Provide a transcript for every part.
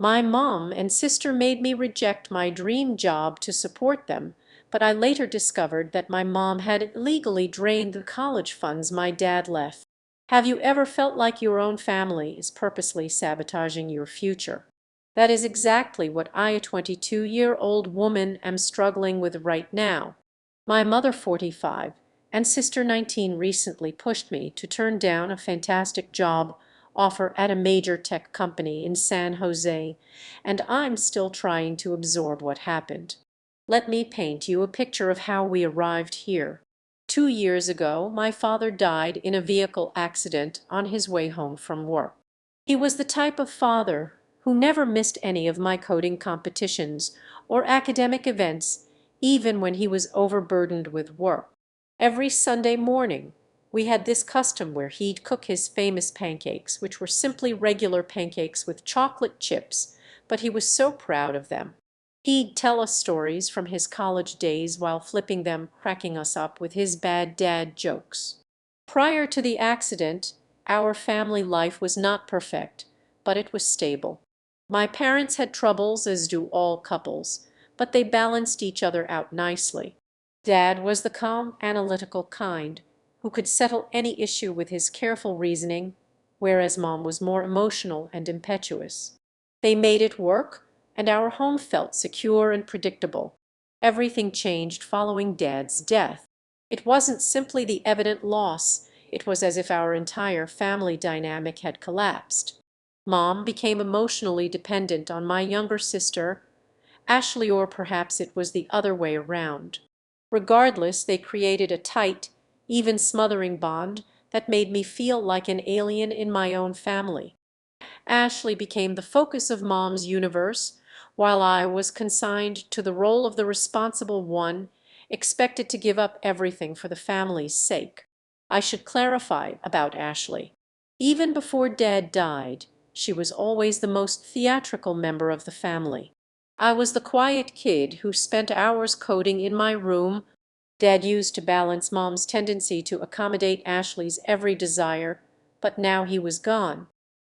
My mom and sister made me reject my dream job to support them, but I later discovered that my mom had illegally drained the college funds my dad left. Have you ever felt like your own family is purposely sabotaging your future? That is exactly what I, a 22-year-old woman, am struggling with right now. My mother, 45, and sister, 19, recently pushed me to turn down a fantastic job offer at a major tech company in San Jose, and I'm still trying to absorb what happened. Let me paint you a picture of how we arrived here. 2 years ago, my father died in a vehicle accident on his way home from work. He was the type of father who never missed any of my coding competitions or academic events, even when he was overburdened with work. Every Sunday morning, we had this custom where he'd cook his famous pancakes, which were simply regular pancakes with chocolate chips, but he was so proud of them. He'd tell us stories from his college days while flipping them, cracking us up with his bad dad jokes. Prior to the accident, our family life was not perfect, but it was stable. My parents had troubles, as do all couples, but they balanced each other out nicely. Dad was the calm, analytical kind who could settle any issue with his careful reasoning, whereas Mom was more emotional and impetuous. They made it work, and our home felt secure and predictable. Everything changed following Dad's death. It wasn't simply the evident loss, it was as if our entire family dynamic had collapsed. Mom became emotionally dependent on my younger sister, Ashley, or perhaps it was the other way around. Regardless, they created a tight, even smothering bond that made me feel like an alien in my own family. Ashley became the focus of Mom's universe, while I was consigned to the role of the responsible one, expected to give up everything for the family's sake. I should clarify about Ashley. Even before Dad died, she was always the most theatrical member of the family. I was the quiet kid who spent hours coding in my room. Dad used to balance Mom's tendency to accommodate Ashley's every desire, but now he was gone.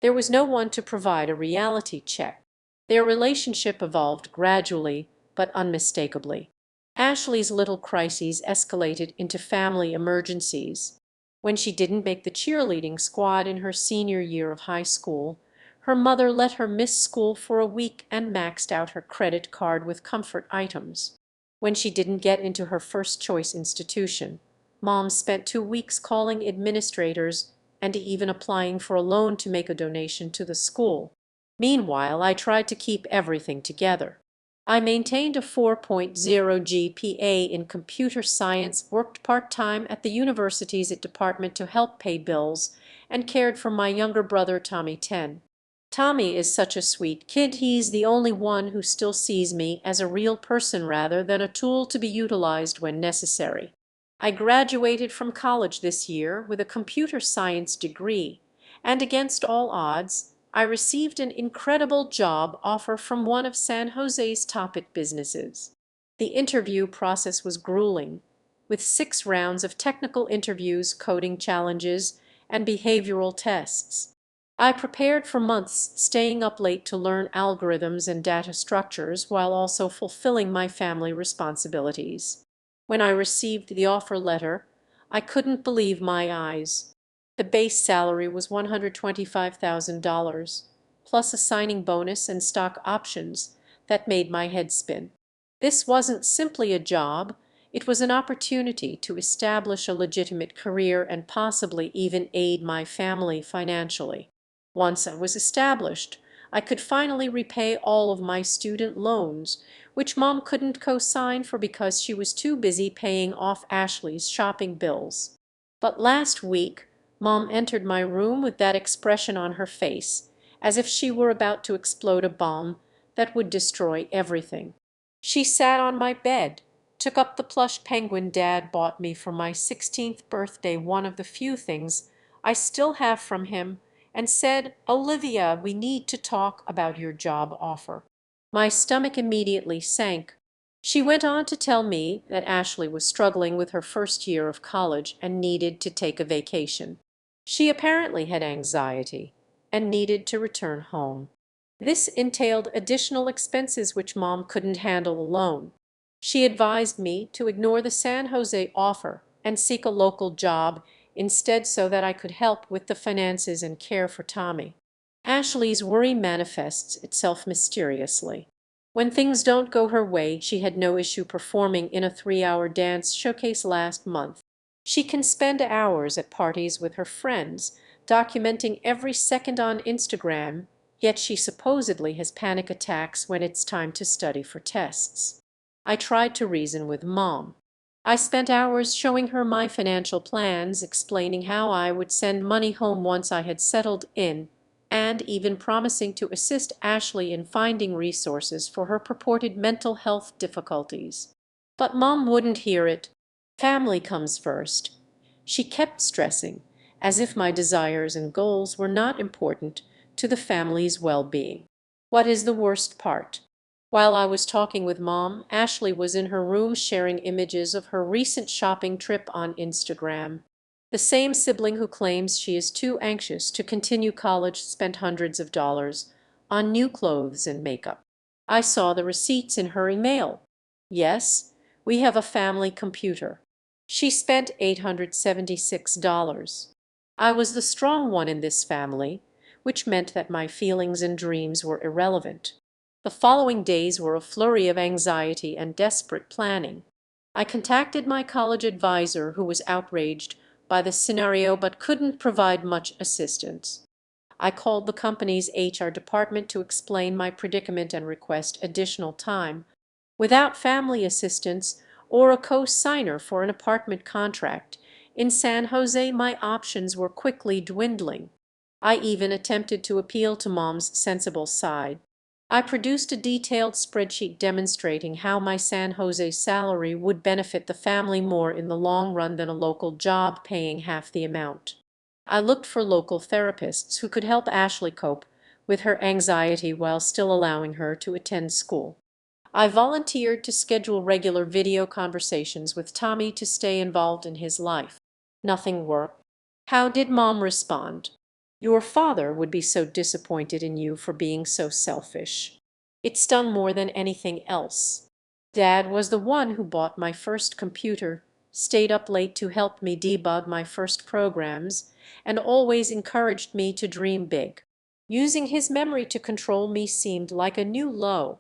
There was no one to provide a reality check. Their relationship evolved gradually, but unmistakably. Ashley's little crises escalated into family emergencies. When she didn't make the cheerleading squad in her senior year of high school, her mother let her miss school for a week and maxed out her credit card with comfort items. When she didn't get into her first choice institution, Mom spent 2 weeks calling administrators and even applying for a loan to make a donation to the school. Meanwhile, I tried to keep everything together. I maintained a 4.0 GPA in computer science, worked part-time at the university's department to help pay bills, and cared for my younger brother, Tommy, 10. Tommy is such a sweet kid. He's the only one who still sees me as a real person rather than a tool to be utilized when necessary. I graduated from college this year with a computer science degree, and against all odds, I received an incredible job offer from one of San Jose's top businesses. The interview process was grueling, with 6 rounds of technical interviews, coding challenges, and behavioral tests. I prepared for months, staying up late to learn algorithms and data structures while also fulfilling my family responsibilities. When I received the offer letter, I couldn't believe my eyes. The base salary was $125,000, plus a signing bonus and stock options that made my head spin. This wasn't simply a job, it was an opportunity to establish a legitimate career and possibly even aid my family financially. Once I was established, I could finally repay all of my student loans, which Mom couldn't co-sign for because she was too busy paying off Ashley's shopping bills. But last week, Mom entered my room with that expression on her face, as if she were about to explode a bomb that would destroy everything. She sat on my bed, took up the plush penguin Dad bought me for my 16th birthday, one of the few things I still have from him, and said, "Olivia, we need to talk about your job offer." My stomach immediately sank. She went on to tell me that Ashley was struggling with her first year of college and needed to take a vacation. She apparently had anxiety and needed to return home. This entailed additional expenses which Mom couldn't handle alone. She advised me to ignore the San Jose offer and seek a local job instead so that I could help with the finances and care for Tommy. Ashley's worry manifests itself mysteriously. When things don't go her way, she had no issue performing in a 3-hour dance showcase last month. She can spend hours at parties with her friends, documenting every second on Instagram, yet she supposedly has panic attacks when it's time to study for tests. I tried to reason with Mom. I spent hours showing her my financial plans, explaining how I would send money home once I had settled in, and even promising to assist Ashley in finding resources for her purported mental health difficulties. But Mom wouldn't hear it. Family comes first. She kept stressing, as if my desires and goals were not important to the family's well-being. What is the worst part? While I was talking with Mom, Ashley was in her room sharing images of her recent shopping trip on Instagram. The same sibling who claims she is too anxious to continue college spent hundreds of dollars on new clothes and makeup. I saw the receipts in her email. Yes, we have a family computer. She spent $876. I was the strong one in this family, which meant that my feelings and dreams were irrelevant. The following days were a flurry of anxiety and desperate planning. I contacted my college advisor, who was outraged by the scenario but couldn't provide much assistance. I called the company's HR department to explain my predicament and request additional time. Without family assistance or a co-signer for an apartment contract in San Jose, my options were quickly dwindling. I even attempted to appeal to Mom's sensible side. I produced a detailed spreadsheet demonstrating how my San Jose salary would benefit the family more in the long run than a local job paying half the amount. I looked for local therapists who could help Ashley cope with her anxiety while still allowing her to attend school. I volunteered to schedule regular video conversations with Tommy to stay involved in his life. Nothing worked. How did Mom respond? Your father would be so disappointed in you for being so selfish. It's done more than anything else. Dad was the one who bought my first computer, stayed up late to help me debug my first programs, and always encouraged me to dream big. Using his memory to control me seemed like a new low.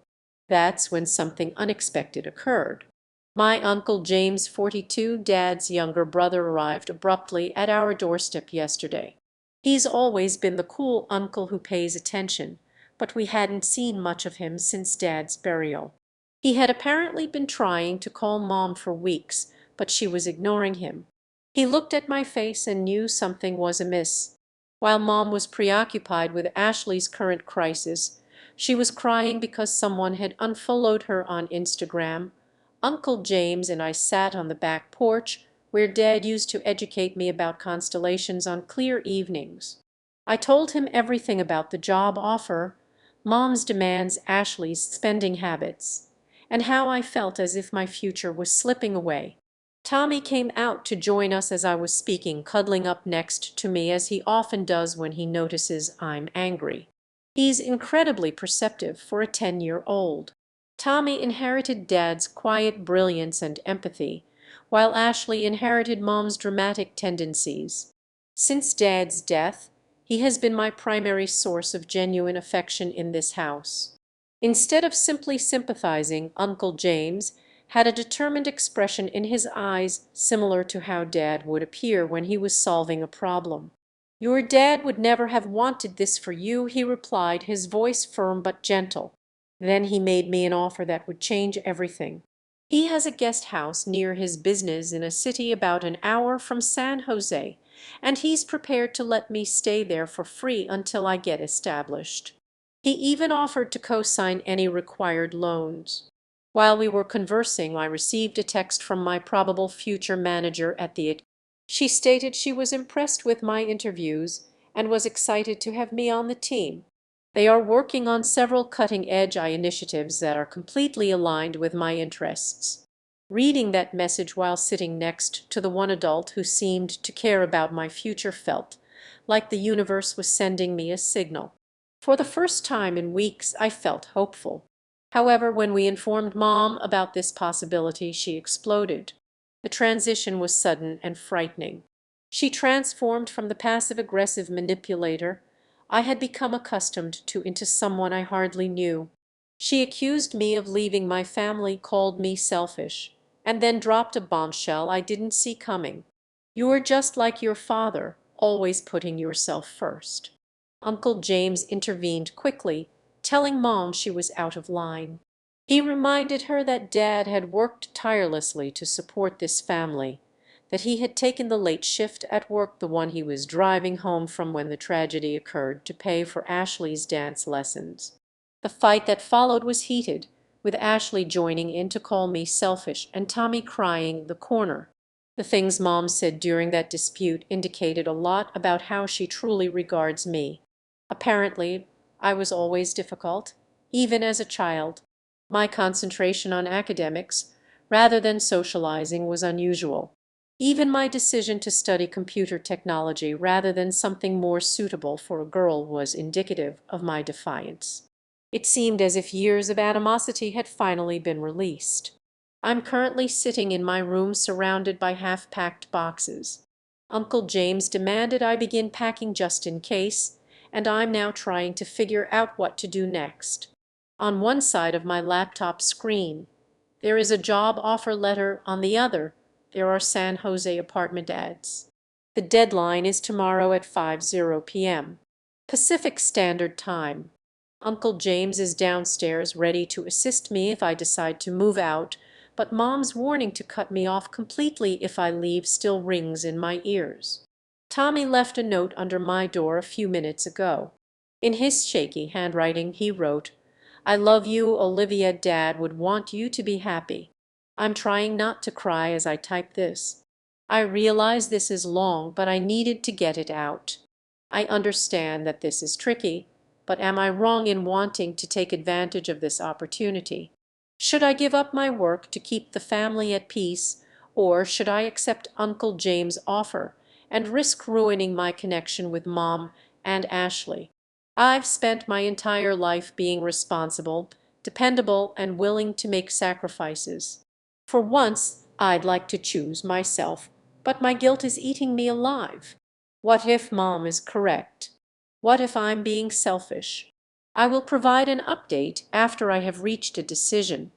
That's when something unexpected occurred. My Uncle James, 42, Dad's younger brother, arrived abruptly at our doorstep yesterday. He's always been the cool uncle who pays attention, but we hadn't seen much of him since Dad's burial. He had apparently been trying to call Mom for weeks, but she was ignoring him. He looked at my face and knew something was amiss. While Mom was preoccupied with Ashley's current crisis, she was crying because someone had unfollowed her on Instagram. Uncle James and I sat on the back porch where Dad used to educate me about constellations on clear evenings. I told him everything about the job offer, Mom's demands, Ashley's spending habits, and how I felt as if my future was slipping away. Tommy came out to join us as I was speaking, cuddling up next to me as he often does when he notices I'm angry. He's incredibly perceptive for a 10-year-old. Tommy inherited Dad's quiet brilliance and empathy, while Ashley inherited Mom's dramatic tendencies. Since Dad's death, he has been my primary source of genuine affection in this house. Instead of simply sympathizing, Uncle James had a determined expression in his eyes similar to how Dad would appear when he was solving a problem. "Your dad would never have wanted this for you," he replied, his voice firm but gentle. Then he made me an offer that would change everything. He has a guest house near his business in a city about an hour from San Jose, and he's prepared to let me stay there for free until I get established. He even offered to co-sign any required loans. While we were conversing, I received a text from my probable future manager at the. She stated she was impressed with my interviews and was excited to have me on the team. They are working on several cutting-edge initiatives that are completely aligned with my interests. Reading that message while sitting next to the one adult who seemed to care about my future felt like the universe was sending me a signal. For the first time in weeks I felt hopeful. However, when we informed Mom about this possibility, she exploded. The transition was sudden and frightening. She transformed from the passive-aggressive manipulator I had become accustomed to into someone I hardly knew. She accused me of leaving my family, called me selfish, and then dropped a bombshell I didn't see coming. "You're just like your father, always putting yourself first." Uncle James intervened quickly, telling Mom she was out of line. He reminded her that Dad had worked tirelessly to support this family, that he had taken the late shift at work, the one he was driving home from when the tragedy occurred, to pay for Ashley's dance lessons. The fight that followed was heated, with Ashley joining in to call me selfish and Tommy crying the corner. The things Mom said during that dispute indicated a lot about how she truly regards me. Apparently, I was always difficult, even as a child. My concentration on academics, rather than socializing, was unusual. Even my decision to study computer technology rather than something more suitable for a girl was indicative of my defiance. It seemed as if years of animosity had finally been released. I'm currently sitting in my room surrounded by half-packed boxes. Uncle James demanded I begin packing just in case, and I'm now trying to figure out what to do next. On one side of my laptop screen, there is a job offer letter. On the other, there are San Jose apartment ads. The deadline is tomorrow at 5:00 p.m. Pacific Standard Time. Uncle James is downstairs ready to assist me if I decide to move out, but Mom's warning to cut me off completely if I leave still rings in my ears. Tommy left a note under my door a few minutes ago. In his shaky handwriting he wrote, "I love you, Olivia. Dad would want you to be happy." I'm trying not to cry as I type this. I realize this is long, but I needed to get it out. I understand that this is tricky, but am I wrong in wanting to take advantage of this opportunity? Should I give up my work to keep the family at peace, or should I accept Uncle James' offer and risk ruining my connection with Mom and Ashley? I've spent my entire life being responsible, dependable, and willing to make sacrifices. For once, I'd like to choose myself, but my guilt is eating me alive. What if Mom is correct? What if I'm being selfish? I will provide an update after I have reached a decision.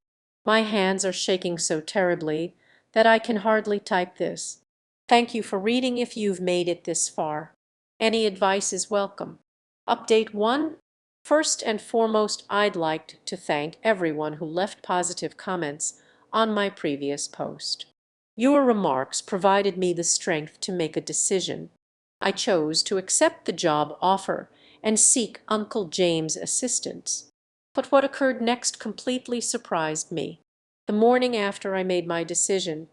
My hands are shaking so terribly that I can hardly type this. Thank you for reading if you've made it this far. Any advice is welcome. Update 1. First and foremost, I'd like to thank everyone who left positive comments on my previous post. Your remarks provided me the strength to make a decision. I chose to accept the job offer and seek Uncle James' assistance. But what occurred next completely surprised me. The morning after I made my decision,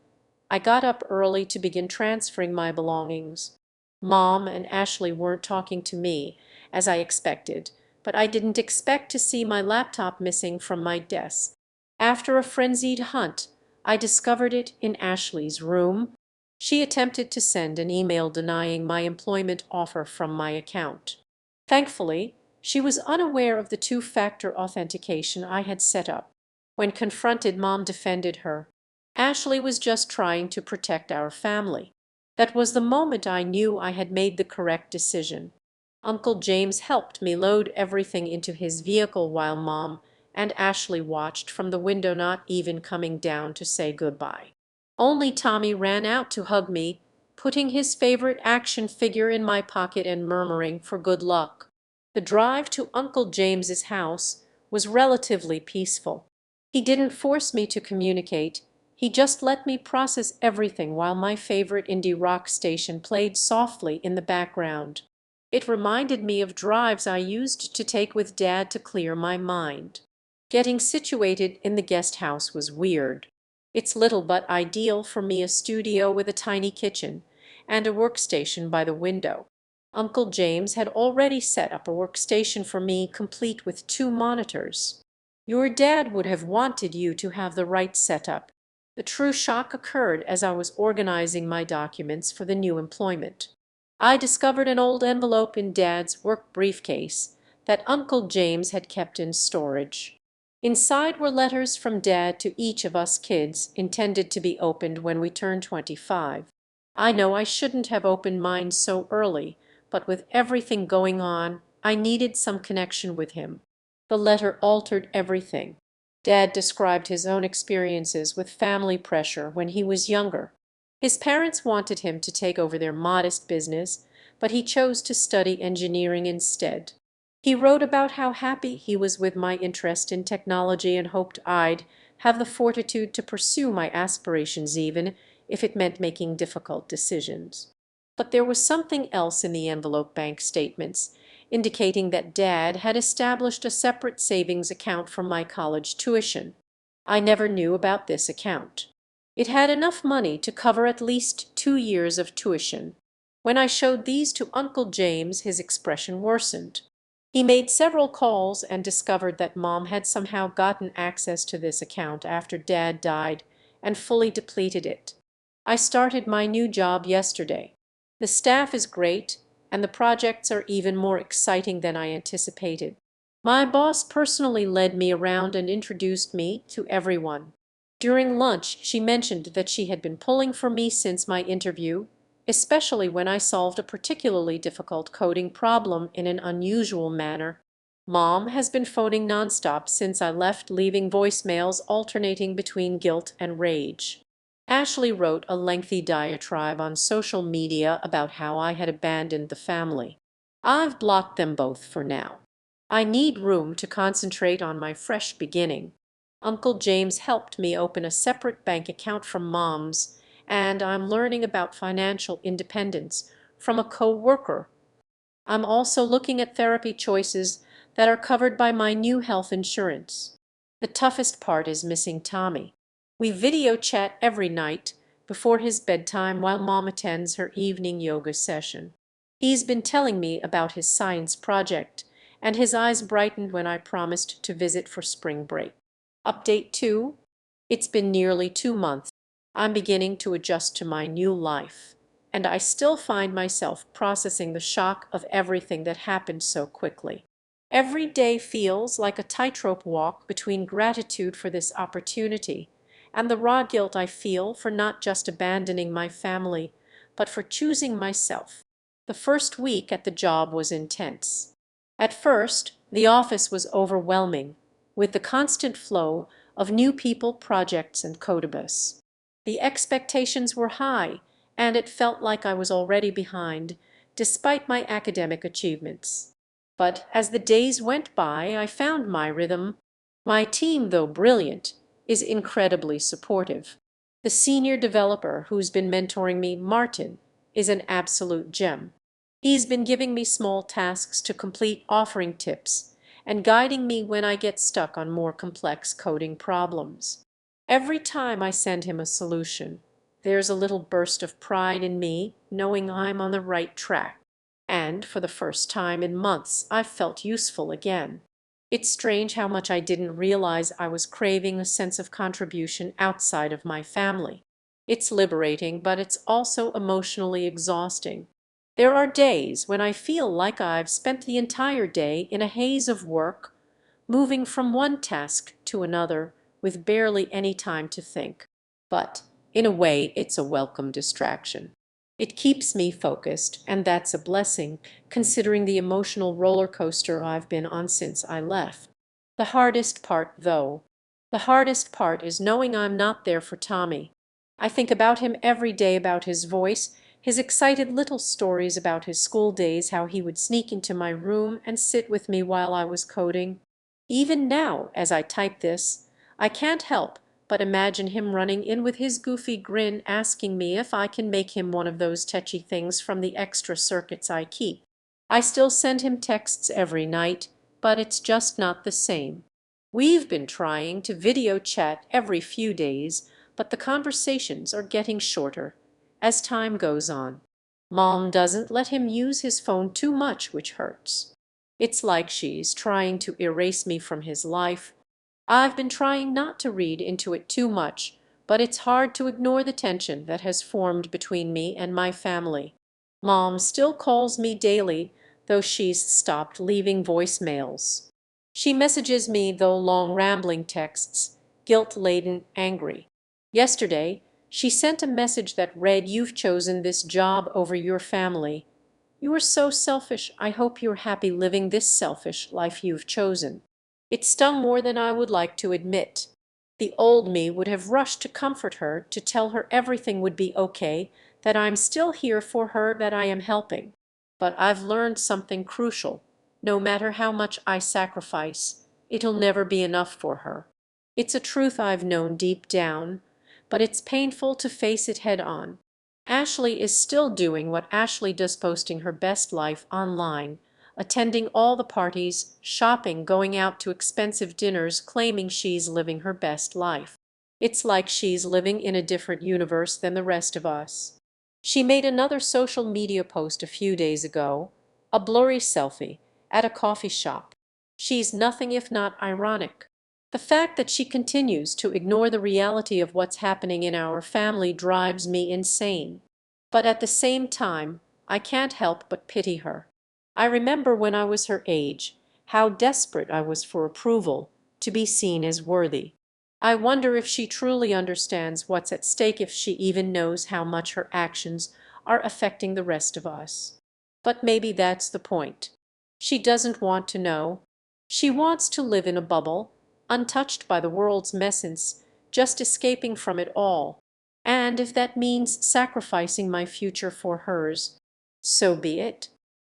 I got up early to begin transferring my belongings. Mom and Ashley weren't talking to me, as I expected, but I didn't expect to see my laptop missing from my desk. After a frenzied hunt, I discovered it in Ashley's room. She attempted to send an email denying my employment offer from my account. Thankfully, she was unaware of the two-factor authentication I had set up. When confronted, Mom defended her. Ashley was just trying to protect our family. That was the moment I knew I had made the correct decision. Uncle James helped me load everything into his vehicle while Mom and Ashley watched from the window, not even coming down to say goodbye. Only Tommy ran out to hug me, putting his favorite action figure in my pocket and murmuring for good luck. The drive to Uncle James's house was relatively peaceful. He didn't force me to communicate. He just let me process everything while my favorite indie rock station played softly in the background. It reminded me of drives I used to take with Dad to clear my mind. Getting situated in the guest house was weird. It's little but ideal for me, a studio with a tiny kitchen and a workstation by the window. Uncle James had already set up a workstation for me, complete with 2 monitors. Your dad would have wanted you to have the right setup. The true shock occurred as I was organizing my documents for the new employment. I discovered an old envelope in Dad's work briefcase that Uncle James had kept in storage. Inside were letters from Dad to each of us kids, intended to be opened when we turned 25. I know I shouldn't have opened mine so early, but with everything going on, I needed some connection with him. The letter altered everything. Dad described his own experiences with family pressure when he was younger. His parents wanted him to take over their modest business, but he chose to study engineering instead. He wrote about how happy he was with my interest in technology and hoped I'd have the fortitude to pursue my aspirations even if it meant making difficult decisions. But there was something else in the envelope bank statements, indicating that Dad had established a separate savings account for my college tuition. I never knew about this account. It had enough money to cover at least 2 years of tuition. When I showed these to Uncle James, his expression worsened. He made several calls and discovered that Mom had somehow gotten access to this account after Dad died and fully depleted it. I started my new job yesterday. The staff is great, and the projects are even more exciting than I anticipated. My boss personally led me around and introduced me to everyone. During lunch, she mentioned that she had been pulling for me since my interview, especially when I solved a particularly difficult coding problem in an unusual manner. Mom has been phoning nonstop since I left, leaving voicemails alternating between guilt and rage. Ashley wrote a lengthy diatribe on social media about how I had abandoned the family. I've blocked them both for now. I need room to concentrate on my fresh beginning. Uncle James helped me open a separate bank account from Mom's, and I'm learning about financial independence from a co-worker. I'm also looking at therapy choices that are covered by my new health insurance. The toughest part is missing Tommy. We video chat every night before his bedtime while Mom attends her evening yoga session. He's been telling me about his science project, and his eyes brightened when I promised to visit for spring break. Update 2. It's been nearly 2 months. I'm beginning to adjust to my new life, and I still find myself processing the shock of everything that happened so quickly. Every day feels like a tightrope walk between gratitude for this opportunity and the raw guilt I feel for not just abandoning my family, but for choosing myself. The first week at the job was intense. At first, the office was overwhelming, with the constant flow of new people, projects, and codebus. The expectations were high, and it felt like I was already behind, despite my academic achievements. But as the days went by, I found my rhythm. My team, though brilliant, is incredibly supportive. The senior developer who's been mentoring me, Martin, is an absolute gem. He's been giving me small tasks to complete, offering tips, and guiding me when I get stuck on more complex coding problems. Every time I send him a solution, there's a little burst of pride in me, knowing I'm on the right track. And for the first time in months, I've felt useful again. It's strange how much I didn't realize I was craving a sense of contribution outside of my family. It's liberating, but it's also emotionally exhausting. There are days when I feel like I've spent the entire day in a haze of work, moving from one task to another with barely any time to think. But in a way, it's a welcome distraction. It keeps me focused, and that's a blessing, considering the emotional roller coaster I've been on since I left. The hardest part, though, the hardest part is knowing I'm not there for Tommy. I think about him every day, about his voice, his excited little stories about his school days, how he would sneak into my room and sit with me while I was coding. Even now, as I type this, I can't help but imagine him running in with his goofy grin, asking me if I can make him one of those touchy things from the extra circuits I keep. I still send him texts every night, but it's just not the same. We've been trying to video chat every few days, but the conversations are getting shorter as time goes on. Mom doesn't let him use his phone too much, which hurts. It's like she's trying to erase me from his life. I've been trying not to read into it too much, but it's hard to ignore the tension that has formed between me and my family. Mom still calls me daily, though she's stopped leaving voicemails. She messages me, though long rambling texts, guilt-laden, angry. Yesterday, she sent a message that read, "You've chosen this job over your family. You are so selfish. I hope you're happy living this selfish life you've chosen." It stung more than I would like to admit. The old me would have rushed to comfort her, to tell her everything would be okay, that I'm still here for her, that I am helping. But I've learned something crucial. No matter how much I sacrifice, it'll never be enough for her. It's a truth I've known deep down, but it's painful to face it head on. Ashley is still doing what Ashley does, posting her best life online, attending all the parties, shopping, going out to expensive dinners, claiming she's living her best life. It's like she's living in a different universe than the rest of us. She made another social media post a few days ago, a blurry selfie at a coffee shop. She's nothing if not ironic. The fact that she continues to ignore the reality of what's happening in our family drives me insane. But at the same time, I can't help but pity her. I remember when I was her age, how desperate I was for approval, to be seen as worthy. I wonder if she truly understands what's at stake, if she even knows how much her actions are affecting the rest of us. But maybe that's the point. She doesn't want to know. She wants to live in a bubble, untouched by the world's messiness, just escaping from it all. And if that means sacrificing my future for hers, so be it.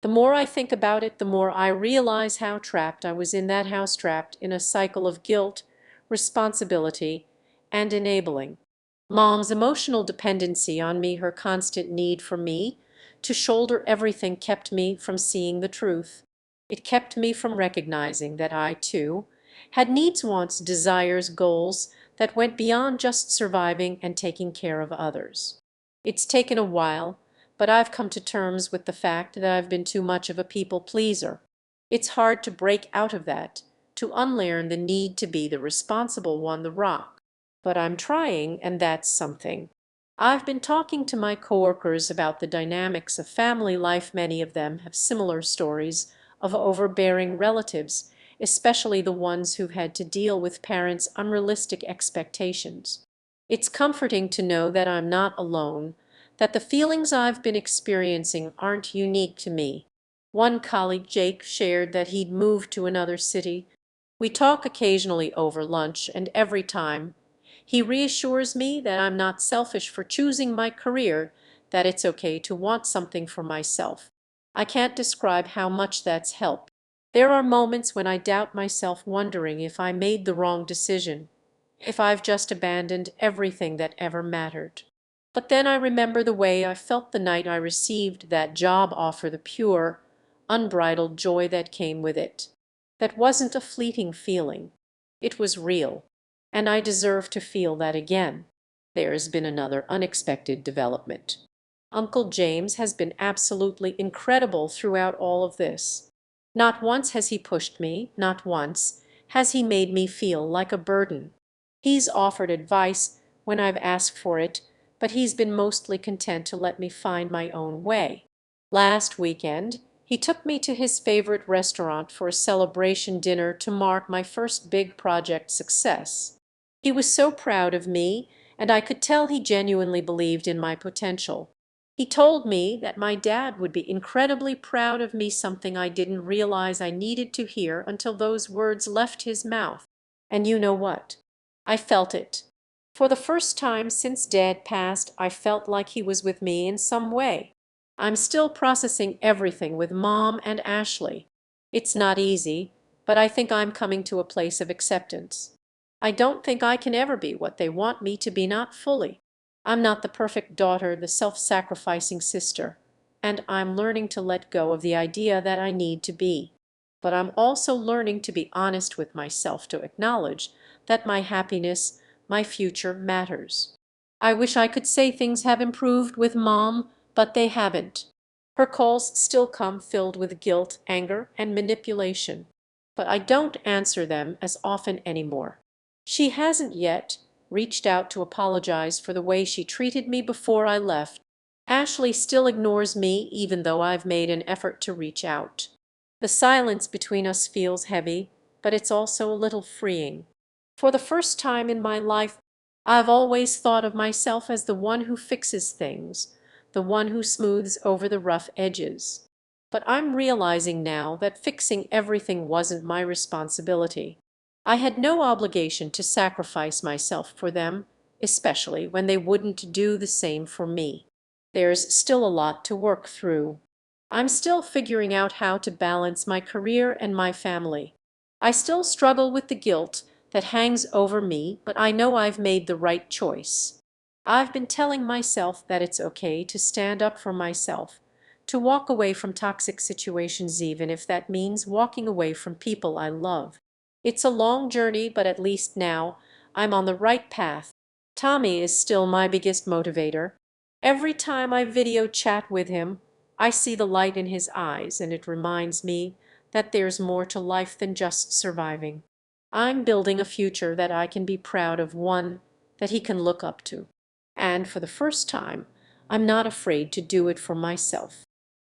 The more I think about it, the more I realize how trapped I was in that house, trapped in a cycle of guilt, responsibility, and enabling. Mom's emotional dependency on me, her constant need for me to shoulder everything, kept me from seeing the truth. It kept me from recognizing that I, too, had needs, wants, desires, goals that went beyond just surviving and taking care of others. It's taken a while, but I've come to terms with the fact that I've been too much of a people pleaser. It's hard to break out of that, to unlearn the need to be the responsible one, the rock. But I'm trying, and that's something. I've been talking to my coworkers about the dynamics of family life. Many of them have similar stories of overbearing relatives, especially the ones who've had to deal with parents' unrealistic expectations. It's comforting to know that I'm not alone, that the feelings I've been experiencing aren't unique to me. One colleague, Jake, shared that he'd moved to another city. We talk occasionally over lunch, and every time he reassures me that I'm not selfish for choosing my career, that it's okay to want something for myself. I can't describe how much that's helped. There are moments when I doubt myself, wondering if I made the wrong decision, if I've just abandoned everything that ever mattered. But then I remember the way I felt the night I received that job offer, the pure, unbridled joy that came with it. That wasn't a fleeting feeling. It was real, and I deserve to feel that again. There's been another unexpected development. Uncle James has been absolutely incredible throughout all of this. Not once has he pushed me, not once has he made me feel like a burden. He's offered advice when I've asked for it, but he's been mostly content to let me find my own way. Last weekend, he took me to his favorite restaurant for a celebration dinner to mark my first big project success. He was so proud of me, and I could tell he genuinely believed in my potential. He told me that my dad would be incredibly proud of me, something I didn't realize I needed to hear until those words left his mouth. And you know what? I felt it. For the first time since Dad passed, I felt like he was with me in some way. I'm still processing everything with Mom and Ashley. It's not easy, but I think I'm coming to a place of acceptance. I don't think I can ever be what they want me to be, not fully. I'm not the perfect daughter, the self-sacrificing sister, and I'm learning to let go of the idea that I need to be. But I'm also learning to be honest with myself, to acknowledge that my happiness, my future matters. I wish I could say things have improved with Mom, but they haven't. Her calls still come filled with guilt, anger, and manipulation, but I don't answer them as often anymore. She hasn't yet reached out to apologize for the way she treated me before I left. Ashley still ignores me even though I've made an effort to reach out. The silence between us feels heavy, but it's also a little freeing. For the first time in my life, I've always thought of myself as the one who fixes things, the one who smooths over the rough edges. But I'm realizing now that fixing everything wasn't my responsibility. I had no obligation to sacrifice myself for them, especially when they wouldn't do the same for me. There's still a lot to work through. I'm still figuring out how to balance my career and my family. I still struggle with the guilt that hangs over me, but I know I've made the right choice. I've been telling myself that it's okay to stand up for myself, to walk away from toxic situations even if that means walking away from people I love. It's a long journey, but at least now I'm on the right path. Tommy is still my biggest motivator. Every time I video chat with him, I see the light in his eyes, and it reminds me that there's more to life than just surviving. I'm building a future that I can be proud of, one that he can look up to. And for the first time, I'm not afraid to do it for myself.